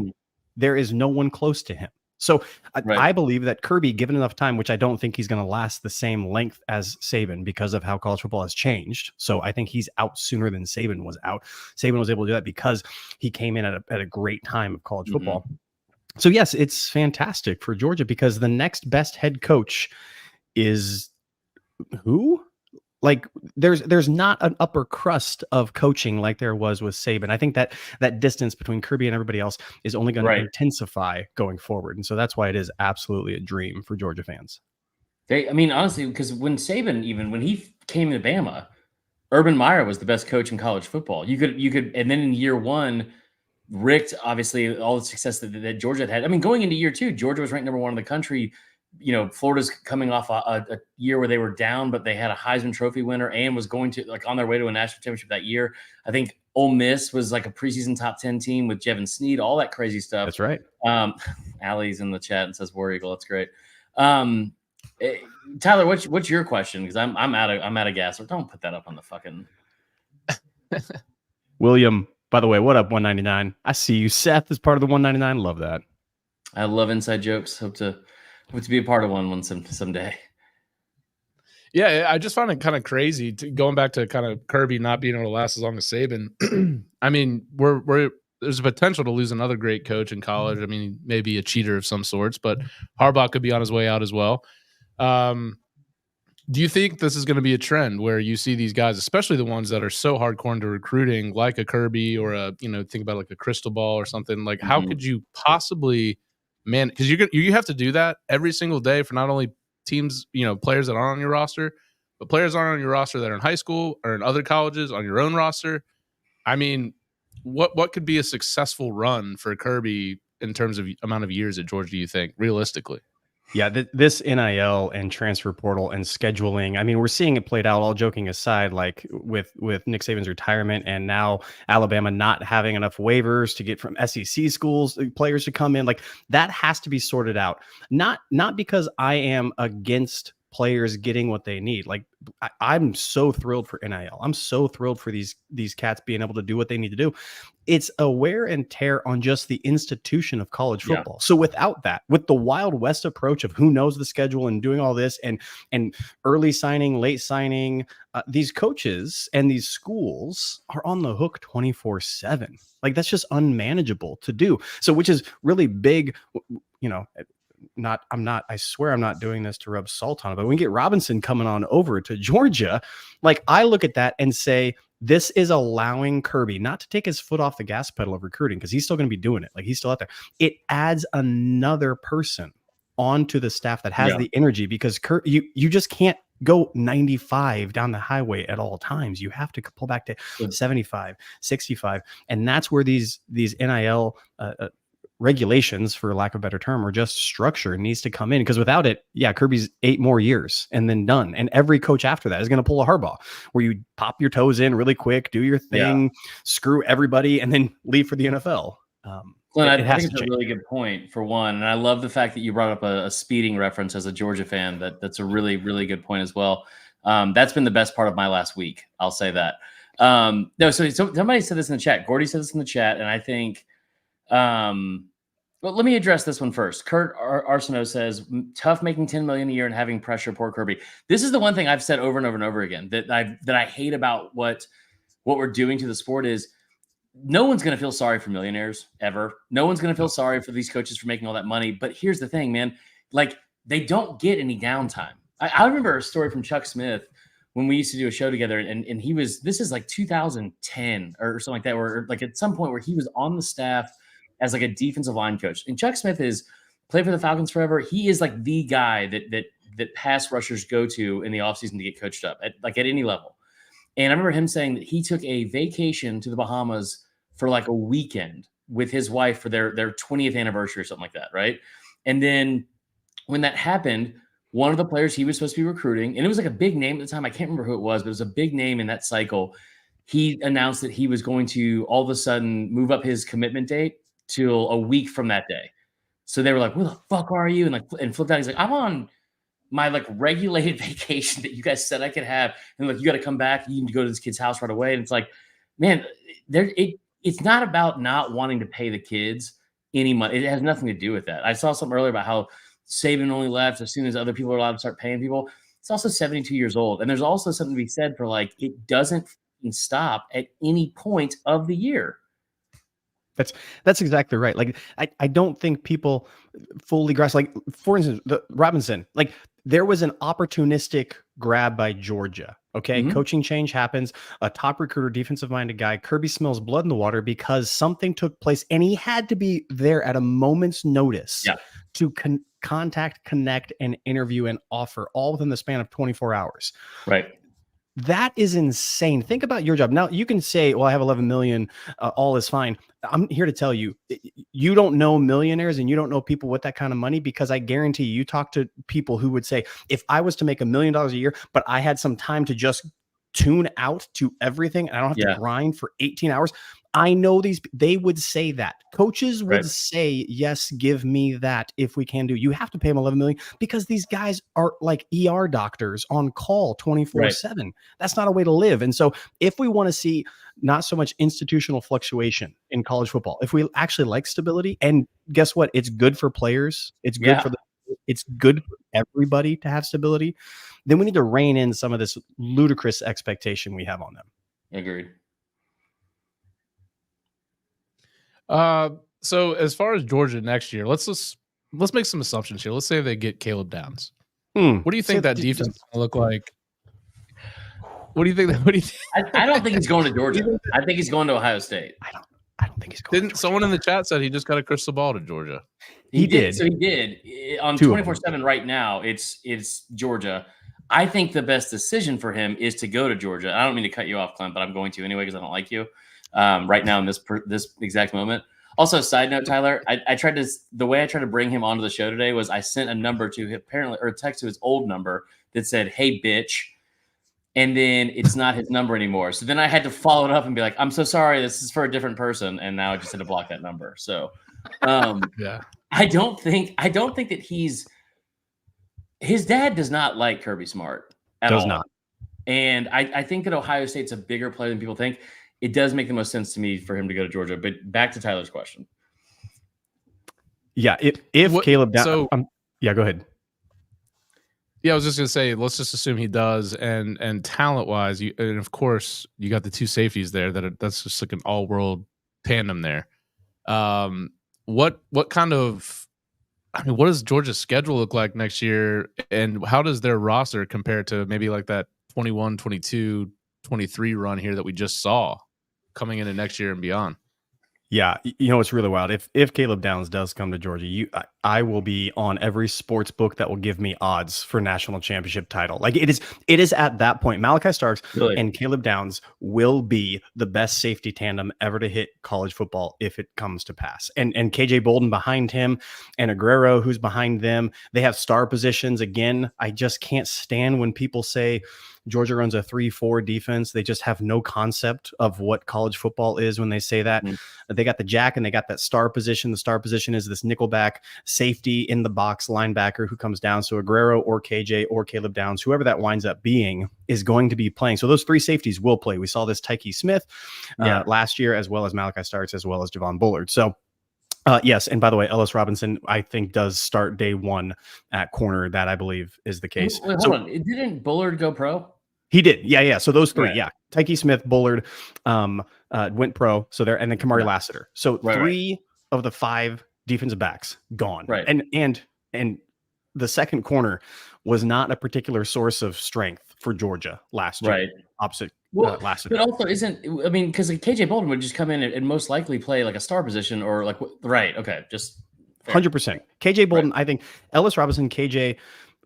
There is no one close to him. So I believe that Kirby, given enough time, which I don't think he's going to last the same length as Saban because of how college football has changed. So I think he's out sooner than Saban was out. Saban was able to do that because he came in at a great time of college football. So yes, it's fantastic for Georgia because the next best head coach is who? Like there's not an upper crust of coaching like there was with Saban. I think that distance between Kirby and everybody else is only going to intensify going forward. And so that's why it is absolutely a dream for Georgia fans. Honestly, because when Saban, even when he came to Bama, Urban Meyer was the best coach in college football. You could, and then in year 1, Rick, obviously all the success that Georgia had. I mean, going into year 2, Georgia was ranked number 1 in the country. Florida's coming off a year where they were down, but they had a Heisman Trophy winner and was going to on their way to a national championship that year. I think Ole Miss was like a preseason top 10 team with Jevin Sneed, all that crazy stuff. That's right. Allie's in the chat and says War Eagle. That's great. Tyler, what's your question? Because I'm out of gas. Don't put that up on the fucking. William, by the way, what up? 199. I see you. Seth is part of the 199. Love that. I love inside jokes. Hope to be a part of one someday. Yeah, I just found it kind of crazy going back to kind of Kirby not being able to last as long as Saban. I mean, we're there's a potential to lose another great coach in college. I mean, maybe a cheater of some sorts, but Harbaugh could be on his way out as well. Do you think this is going to be a trend where you see these guys, especially the ones that are so hardcore into recruiting, like a Kirby or think about like a Crystal Ball or something? Like, how could you possibly, man? Because you have to do that every single day for not only teams, players that aren't on your roster, but players aren't on your roster that are in high school or in other colleges on your own roster. I mean, what could be a successful run for Kirby in terms of amount of years at Georgia? Do you think realistically? Yeah, this NIL and transfer portal and scheduling, I mean, we're seeing it played out, all joking aside, like with Nick Saban's retirement and now Alabama not having enough waivers to get from SEC schools players to come in. Like, that has to be sorted out. Not because I am against players getting what they need. Like, I'm so thrilled for NIL. I'm so thrilled for these cats being able to do what they need to do. It's a wear and tear on just the institution of college football. Yeah. So without that, with the Wild West approach of who knows the schedule and doing all this and early signing, late signing, these coaches and these schools are on the hook 24/7. Like, that's just unmanageable to do. So, which is really big, I swear I'm not doing this to rub salt on it, but when we get Robinson coming on over to Georgia, like, I look at that and say, this is allowing Kirby not to take his foot off the gas pedal of recruiting, because he's still going to be doing it. Like, he's still out there. It adds another person onto the staff that has the energy, because you just can't go 95 down the highway at all times. You have to pull back to 75, 65. And that's where these NIL regulations, for lack of a better term, or just structure, needs to come in, because without it, Kirby's 8 more years and then done. And every coach after that is going to pull a Harbaugh, where you pop your toes in really quick, do your thing, screw everybody, and then leave for the NFL. Glenn, I think it's a really good point, for one. And I love the fact that you brought up a speeding reference as a Georgia fan. That's a really, really good point as well. That's been the best part of my last week. I'll say that. So somebody said this in the chat. Gordy said this in the chat. And I think, well, let me address this one first. Kurt Arsenault says, tough making $10 million a year and having pressure, poor Kirby. This is the one thing I've said over and over and over again that I hate about what we're doing to the sport is no one's going to feel sorry for millionaires ever. No one's going to feel sorry for these coaches for making all that money. But here's the thing, man, like, they don't get any downtime. I remember a story from Chuck Smith when we used to do a show together, and this is like 2010 or something like that, where like at some point where he was on the staff as like a defensive line coach. And Chuck Smith is played for the Falcons forever. He is like the guy that pass rushers go to in the offseason to get coached up at any level. And I remember him saying that he took a vacation to the Bahamas for like a weekend with his wife for their 20th anniversary or something like that, right? And then when that happened, one of the players he was supposed to be recruiting, and it was like a big name at the time, I can't remember who it was, but it was a big name in that cycle. He announced that he was going to all of a sudden move up his commitment date till a week from that day. So they were like, where the fuck are you? And flipped out. He's like, I'm on my like regulated vacation that you guys said I could have. And like, you got to come back. You need to go to this kid's house right away. And it's like, man, it's not about not wanting to pay the kids any money. It has nothing to do with that. I saw something earlier about how Saban only left as soon as other people are allowed to start paying people. It's also 72 years old. And there's also something to be said for like, it doesn't stop at any point of the year. That's exactly right. Like, I don't think people fully grasp, like, for instance, the Robinson, like, there was an opportunistic grab by Georgia. Okay. Mm-hmm. Coaching change happens. A top recruiter, defensive minded guy, Kirby smells blood in the water because something took place and he had to be there at a moment's notice to contact, connect, and interview and offer all within the span of 24 hours. Right. That is insane. Think about your job. Now, you can say, well, I have 11 million. All is fine. I'm here to tell you, you don't know millionaires and you don't know people with that kind of money, because I guarantee you talk to people who would say, if I was to make $1 million a year, but I had some time to just tune out to everything and I don't have to grind for 18 hours. I know they would say that. Coaches would say, yes, give me that if we can do. You have to pay them $11 million because these guys are like ER doctors on call 24/7. That's not a way to live. And so if we want to see not so much institutional fluctuation in college football, if we actually like stability, and guess what? It's good for players. It's good it's good for everybody to have stability. Then we need to rein in some of this ludicrous expectation we have on them. Agreed. So as far as Georgia next year, let's make some assumptions here. Let's say they get Caleb Downs. Hmm. What do you think that defense is going to look like? What do you think? I don't think he's going to Georgia. I think he's going to Ohio State. I don't think he's going. Didn't someone in the chat said he just got a crystal ball to Georgia? He did. So he did on Two of them. 24/7 right now. It's Georgia. I think the best decision for him is to go to Georgia. I don't mean to cut you off, Clint, but I'm going to anyway because I don't like you right now in this exact moment. Also, side note, Tyler, the way I tried to bring him onto the show today was I sent a number to him, apparently, or a text to his old number that said, "Hey, bitch." And then it's not his number anymore. So then I had to follow it up and be like, "I'm so sorry, this is for a different person." And now I just had to block that number. So Yeah. I don't think that his dad does not like Kirby Smart at all. Does not. And I think that Ohio State's a bigger player than people think. It does make the most sense to me for him to go to Georgia. But back to Tyler's question. Yeah, if Caleb Downs, yeah, go ahead. Yeah, I was just gonna say, let's just assume he does, and talent wise, and of course you got the two safeties there. That's just like an all world tandem there. What kind of, I mean, what does Georgia's schedule look like next year, and how does their roster compare to maybe like that 21, 22, 23 run here that we just saw coming into next year and beyond? Yeah, you know, it's really wild. If Caleb Downs does come to Georgia, I will be on every sports book that will give me odds for national championship title. Like it is at that point. Malachi Starks and Caleb Downs will be the best safety tandem ever to hit college football if it comes to pass. And KJ Bolden behind him and Aguero who's behind them. They have star positions. Again, I just can't stand when people say Georgia runs a 3-4 defense. They just have no concept of what college football is when they say that. They got the jack and they got that star position. The star position is this nickelback safety in the box linebacker who comes down. So Aguero or KJ or Caleb Downs, whoever that winds up being, is going to be playing. So those three safeties will play. We saw this Tyke Smith last year, as well as Malachi Starks, as well as Javon Bullard. So yes, and by the way, Ellis Robinson, I think, does start day one at corner. That I believe is the case. Wait, hold on. Didn't Bullard go pro? He did. Yeah. So those three, Tyke Smith, Bullard, went pro. So there, and then Kamari Lassiter. So three of the 5 defensive backs gone. Right. And the second corner was not a particular source of strength for Georgia last year. Right. Opposite. But also because KJ Bolden would just come in and most likely play like a star position or like, right. Okay. Just 100%. KJ Bolden, I think Ellis Robinson, KJ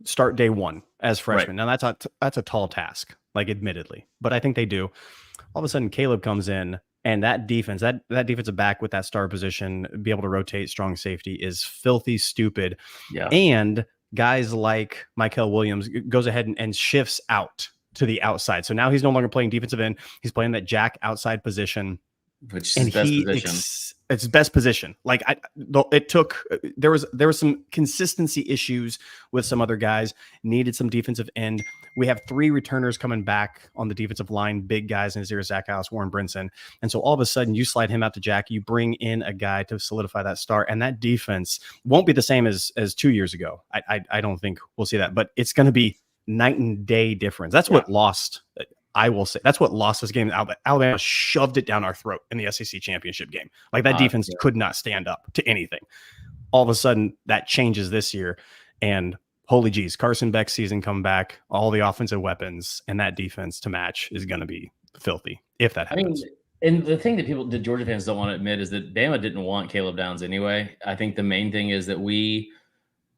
start day one as freshmen. Now that's a tall task, like admittedly, but I think they do. All of a sudden Caleb comes in and that defense, that defensive back with that star position, be able to rotate strong safety is filthy stupid. Yeah. And guys like Michael Williams goes ahead and shifts out to the outside. So now he's no longer playing defensive end. He's playing that jack outside position. Which is best position. It's best position. Like there was some consistency issues with some other guys, needed some defensive end. We have 3 returners coming back on the defensive line, big guys in Azir Zachhouse, Warren Brinson. And so all of a sudden you slide him out to jack, you bring in a guy to solidify that start, and that defense won't be the same as 2 years ago. I don't think we'll see that, but it's going to be night and day difference. That's what lost. I will say that's what lost this game. Alabama shoved it down our throat in the SEC championship game. Like that defense could not stand up to anything. All of a sudden that changes this year, and holy geez, Carson Beck's season come back, all the offensive weapons, and that defense to match is going to be filthy if that happens. And the thing that the Georgia fans don't want to admit is that Bama didn't want Caleb Downs anyway. I think the main thing is that we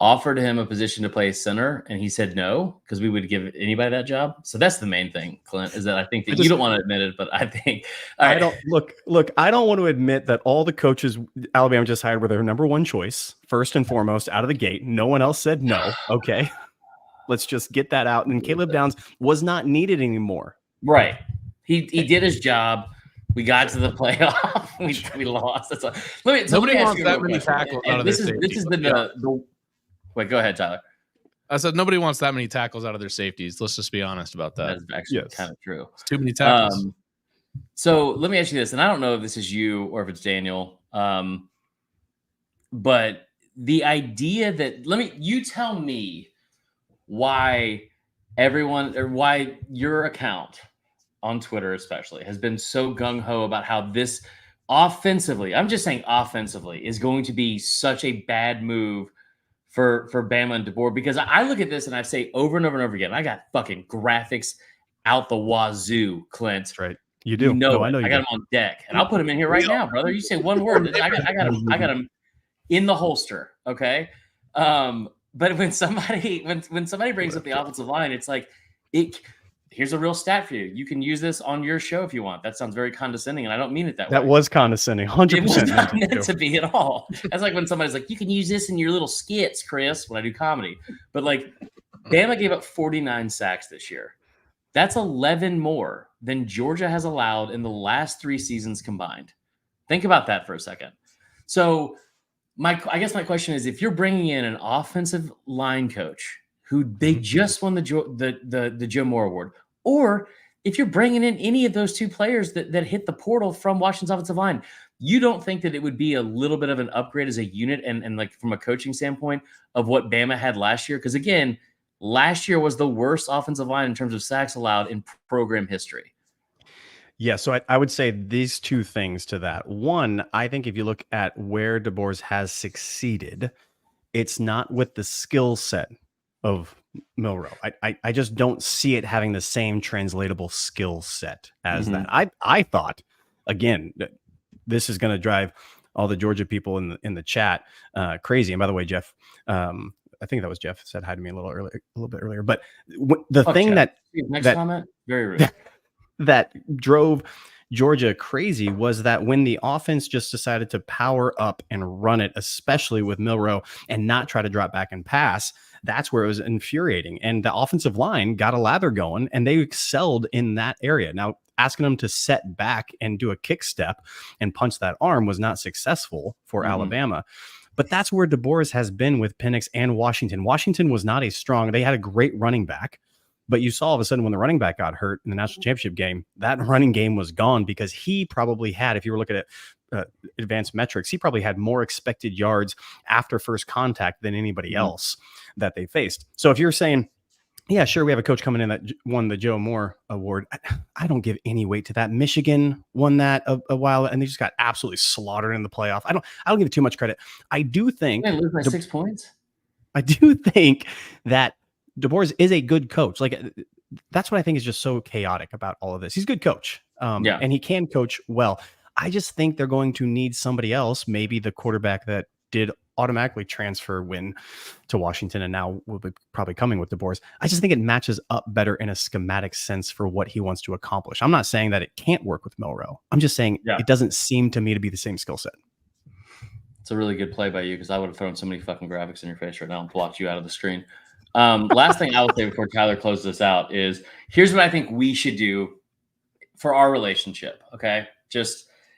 offered him a position to play center, and he said no because we would give anybody that job. So that's the main thing, Clint, is that I think that you don't want to admit it, but I think I don't look. I don't want to admit that all the coaches Alabama just hired were their number one choice, first and foremost, out of the gate. No one else said no. Okay, let's just get that out. And Caleb Downs was not needed anymore. Right. He did his job. We got to the playoff. We lost. That's nobody wants that many tackles out of their safety. This has been the wait, go ahead, Tyler. I said nobody wants that many tackles out of their safeties. Let's just be honest about that. That's actually kind of true. It's too many tackles. So let me ask you this, and I don't know if this is you or if it's Daniel, but the idea that you tell me why why your account on Twitter especially has been so gung-ho about how this offensively, I'm just saying offensively is going to be such a bad move for Bama and DeBoer, because I look at this and I say over and over and over again, I got fucking graphics out the wazoo, Clint. That's right. You do. I got them on deck, and I'll put them in here right now, brother. You say one word, I got them in the holster. Okay. But when somebody brings up the offensive line, it's like here's a real stat for you. You can use this on your show if you want. That sounds very condescending, and I don't mean it that way. That was condescending, 100%. It was not meant to be at all. That's like when somebody's like, you can use this in your little skits, Chris, when I do comedy. But like, Bama gave up 49 sacks this year. That's 11 more than Georgia has allowed in the last 3 seasons combined. Think about that for a second. So I guess my question is, if you're bringing in an offensive line coach who they just won the Joe Moore Award, or if you're bringing in any of those 2 players that hit the portal from Washington's offensive line, you don't think that it would be a little bit of an upgrade as a unit and like from a coaching standpoint of what Bama had last year? Because again, last year was the worst offensive line in terms of sacks allowed in program history. Yeah, so I would say these 2 things to that. One, I think if you look at where DeBoer has succeeded, it's not with the skill set of Milroe. I just don't see it having the same translatable skill set as that. I thought, again, this is going to drive all the Georgia people in the chat crazy. And by the way, Jeff, I think that was Jeff said hi to me a little bit earlier. But the thing Jeff. Next comment, very rude. That drove Georgia crazy was that when the offense just decided to power up and run it, especially with Milroe, and not try to drop back and pass, that's where it was infuriating. And the offensive line got a lather going, and they excelled in that area. Now, asking them to set back and do a kick step and punch that arm was not successful for Alabama. But that's where DeBoer has been with Penix and Washington. Washington was not they had a great running back. But you saw all of a sudden when the running back got hurt in the national championship game, that running game was gone because he probably had, if you were looking at advanced metrics, he probably had more expected yards after first contact than anybody else that they faced. So if you're saying, yeah, sure, we have a coach coming in that won the Joe Moore Award, I don't give any weight to that. Michigan won that a while, and they just got absolutely slaughtered in the playoff. I don't give it too much credit. I do think they lose by 6 points. I do think that DeBoer is a good coach. Like, that's what I think is just so chaotic about all of this. He's a good coach, and he can coach well. I just think they're going to need somebody else, maybe the quarterback that did automatically transfer win to Washington and now will be probably coming with DeBoer. I just think it matches up better in a schematic sense for what he wants to accomplish. I'm not saying that it can't work with Milroe. I'm just saying it doesn't seem to me to be the same skill set. It's a really good play by you, because I would have thrown so many fucking graphics in your face right now and blocked you out of the screen. Last thing I will say before Tyler closes this out is, here's what I think we should do for our relationship. Okay.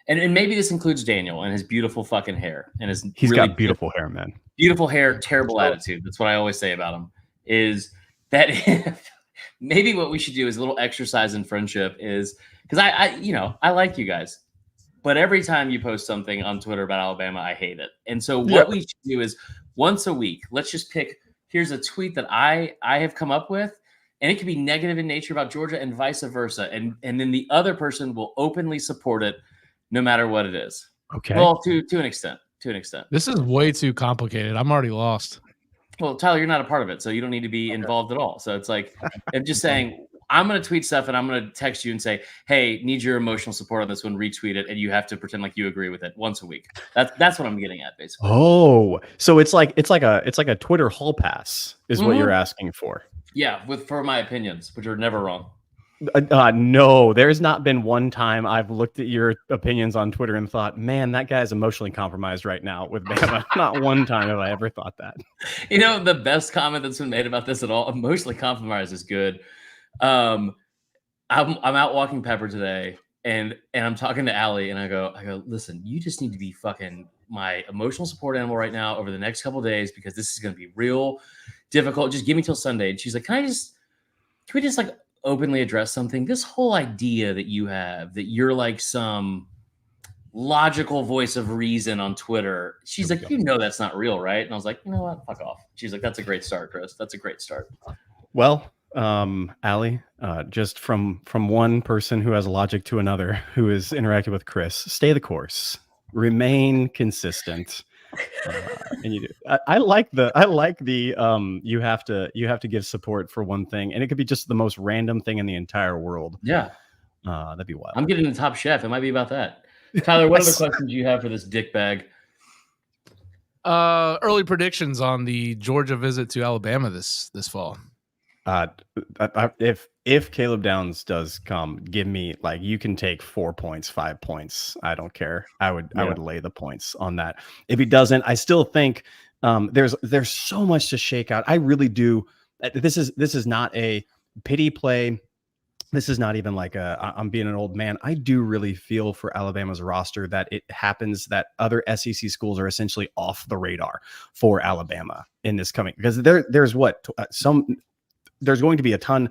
And maybe this includes Daniel and his beautiful fucking hair and he's really got beautiful hair, man. Beautiful hair, terrible attitude. That's what I always say about him, is that maybe what we should do is a little exercise in friendship is, because I like you guys, but every time you post something on Twitter about Alabama, I hate it. And so what we should do is once a week, let's just pick, here's a tweet that I have come up with, and it could be negative in nature about Georgia and vice versa. And then the other person will openly support it no matter what it is. Okay. Well, to an extent. This is way too complicated. I'm already lost. Well, Tyler, you're not a part of it, so you don't need to be involved at all. So it's like, I'm just saying, I'm going to tweet stuff and I'm going to text you and say, hey, need your emotional support on this one, retweet it. And you have to pretend like you agree with it once a week. That's what I'm getting at, basically. Oh, so it's like a Twitter hall pass is what you're asking for. Yeah. For my opinions, which are never wrong. No, there's not been one time I've looked at your opinions on Twitter and thought, man, that guy's emotionally compromised right now with Bama. Not one time have I ever thought that. You know, the best comment that's been made about this at all, emotionally compromised, is good. I'm out walking Pepper today, and I'm talking to Allie, and I go, listen, you just need to be fucking my emotional support animal right now over the next couple of days, because this is going to be real difficult. Just give me till Sunday. And she's like, can we just like openly address something? This whole idea that you have that you're like some logical voice of reason on Twitter. She's like, that's not real, right? And I was like, you know what? Fuck off. She's like, that's a great start, Chris. That's a great start. Well, Allie, just from one person who has logic to another who is interacting with Chris, stay the course, remain consistent. And you do. I like the you have to give support for one thing, and it could be just the most random thing in the entire world. Yeah. That'd be wild. I'm getting the Top Chef. It might be about that. Tyler, what other questions do you have for this dick bag? Early predictions on the Georgia visit to Alabama this fall. If Caleb Downs does come, give me, like, you can take 4 points, 5 points. I don't care. I would lay the points on that. If he doesn't, I still think there's so much to shake out. I really do. This is not a pity play. This is not even like I'm being an old man. I do really feel for Alabama's roster that it happens that other SEC schools are essentially off the radar for Alabama in this coming, because there's going to be a ton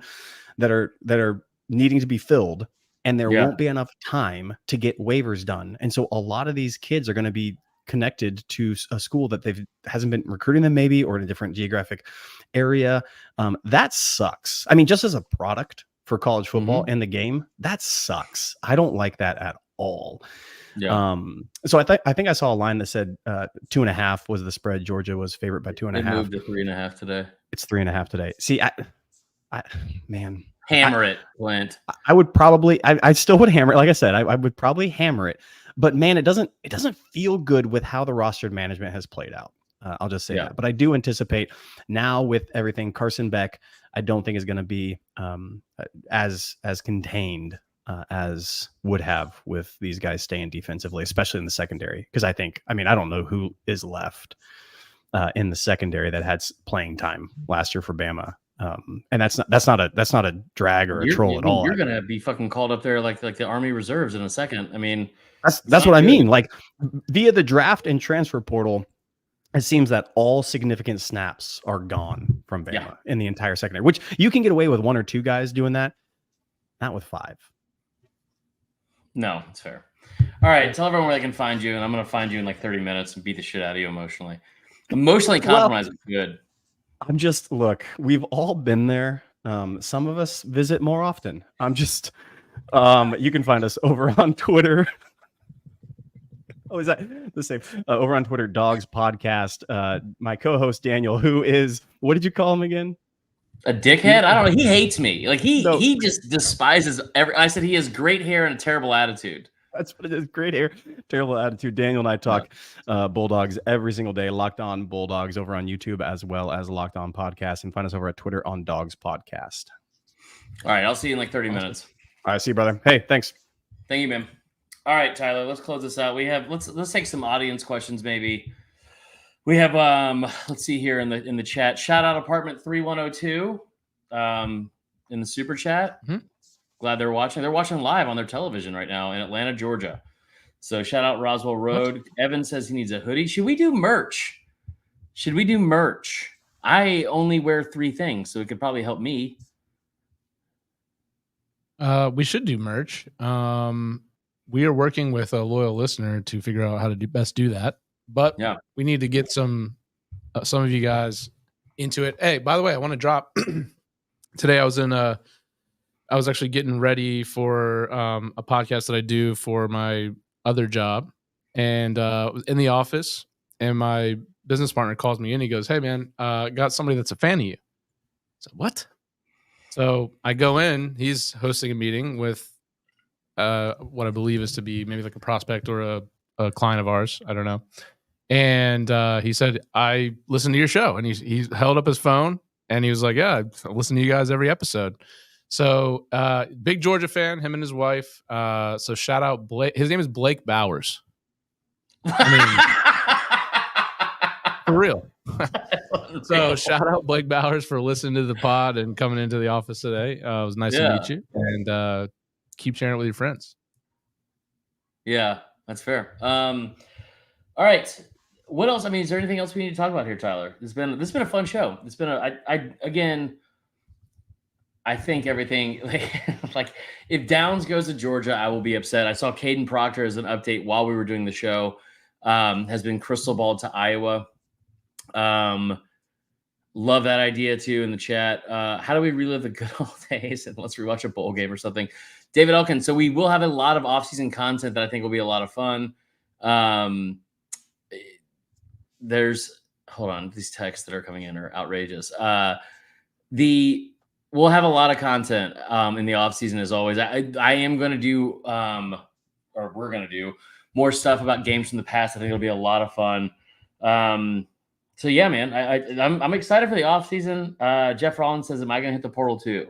that are needing to be filled, and there won't be enough time to get waivers done. And so a lot of these kids are going to be connected to a school that hasn't been recruiting them, maybe, or in a different geographic area. That sucks. I mean, just as a product for college football and the game, that sucks. I don't like that at all. Yeah. So I think I saw a line that said 2.5 was the spread. Georgia was favorite by 2.5. It moved to 3.5 today. It's 3.5 today. See, man, hammer it, Clint. I would probably, I still would hammer it. Like I said, I would probably hammer it, but man, it doesn't feel good with how the rostered management has played out. I'll just say that. But I do anticipate now with everything, Carson Beck, I don't think is going to be as contained as would have with these guys staying defensively, especially in the secondary. Because I don't know who is left in the secondary that had playing time last year for Bama. And that's not a drag or a troll at all. You're going to be fucking called up there like the Army Reserves in a second. I mean, that's what I mean. Like, via the draft and transfer portal, it seems that all significant snaps are gone from Bama in the entire secondary, which you can get away with 1 or 2 guys doing that, not with 5. No, it's fair. All right, tell everyone where they can find you, and I'm going to find you in like 30 minutes and beat the shit out of you emotionally. Emotionally compromised is good. I'm just, look, we've all been there. Some of us visit more often. You can find us over on Twitter. Oh, is that the same? Over on Twitter, Dogs Podcast. My co-host Daniel, who is, what did you call him again? A dickhead? I don't know. He hates me. Like he just despises I said he has great hair and a terrible attitude. That's what it is. Great hair, terrible attitude. Daniel and I talk Bulldogs every single day. Locked On Bulldogs over on YouTube, as well as Locked On Podcast, and find us over at Twitter on Dogs Podcast. All right, I'll see you in like 30 minutes. All right, see you, brother. Hey, thanks. Thank you, man. All right, Tyler, let's close this out. Let's take some audience questions, maybe. We have let's see here in the chat. Shout out Apartment 3102 in the super chat. Mm-hmm. Glad they're watching. They're watching live on their television right now in Atlanta, Georgia. So shout out Roswell Road. What? Evan says he needs a hoodie. Should we do merch? I only wear 3 things, so it could probably help me. We should do merch. We are working with a loyal listener to figure out how to best do that. But we need to get some of you guys into it. Hey, by the way, I want to drop today. I was actually getting ready for a podcast that I do for my other job, and in the office, and my business partner calls me in. He goes, "Hey man, got somebody that's a fan of you." I said, "What?" So I go in. He's hosting a meeting with what I believe is to be maybe like a prospect or a client of ours. I don't know. And he said, "I listened to your show," and he held up his phone and he was like, "Yeah, I listen to you guys every episode." So big Georgia fan, him and his wife. So shout out Blake. His name is Blake Bowers. I mean, for real. So shout out Blake Bowers for listening to the pod and coming into the office today. It was nice to meet you, and keep sharing it with your friends. Yeah, that's fair. All right. What else? I mean, is there anything else we need to talk about here, Tyler? This has been a fun show. It's been I think everything like if Downs goes to Georgia, I will be upset. I saw Caden Proctor as an update while we were doing the show, has been crystal balled to Iowa. Love that idea too in the chat. How do we relive the good old days? And let's rewatch a bowl game or something. David Elkin. So we will have a lot of off-season content that I think will be a lot of fun. Hold on, these texts that are coming in are outrageous. We'll have a lot of content in the off season as always. I am going to do, or we're going to do more stuff about games from the past. I think it'll be a lot of fun. So yeah, man, I'm excited for the off season. Jeff Rollins says, "Am I going to hit the portal too?"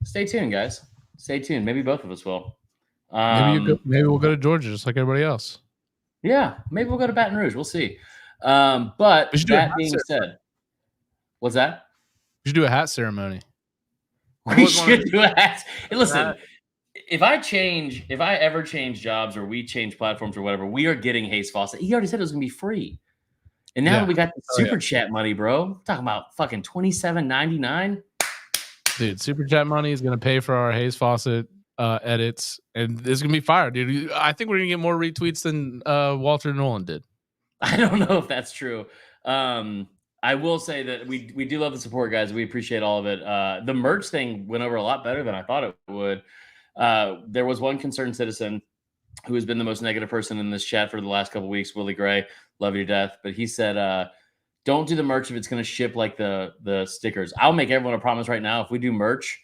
Stay tuned, guys. Stay tuned. Maybe both of us will. Maybe we'll go to Georgia just like everybody else. Yeah, maybe we'll go to Baton Rouge. We'll see. But that being said, what's that? We should do a hat ceremony. We should do a hat. And listen, if I ever change jobs or we change platforms or whatever, we are getting Hayes Fawcett. He already said it was gonna be free. And now we got the super chat money, bro. We're talking about fucking $27.99. Dude, super chat money is gonna pay for our Hayes Fawcett edits, and this is gonna be fire, dude. I think we're gonna get more retweets than Walter Nolan did. I don't know if that's true. I will say that we do love the support, guys. We appreciate all of it. The merch thing went over a lot better than I thought it would. There was one concerned citizen who has been the most negative person in this chat for the last couple of weeks, Willie Gray. Love you to death. But he said, don't do the merch if it's going to ship like the stickers. I'll make everyone a promise right now. If we do merch,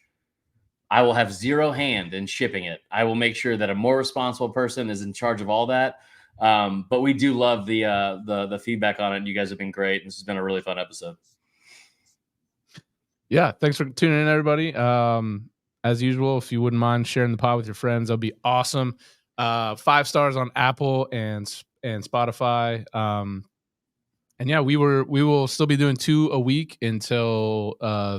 I will have zero hand in shipping it. I will make sure that a more responsible person is in charge of all that. But we do love the feedback on it. You guys have been great. This has been a really fun episode. Yeah, thanks for tuning in, everybody. As usual, if you wouldn't mind sharing the pod with your friends, that'll be awesome. 5 stars on Apple and Spotify. And yeah, we will still be doing 2 a week until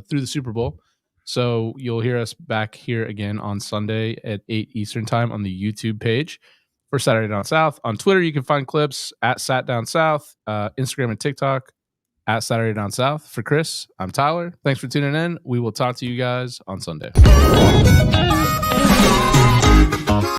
through the Super Bowl. So you'll hear us back here again on Sunday at 8 Eastern time on the YouTube page for Saturday Down South. On Twitter, you can find clips at Sat Down South, Instagram and TikTok at Saturday Down South. For Chris, I'm Tyler. Thanks for tuning in. We will talk to you guys on Sunday.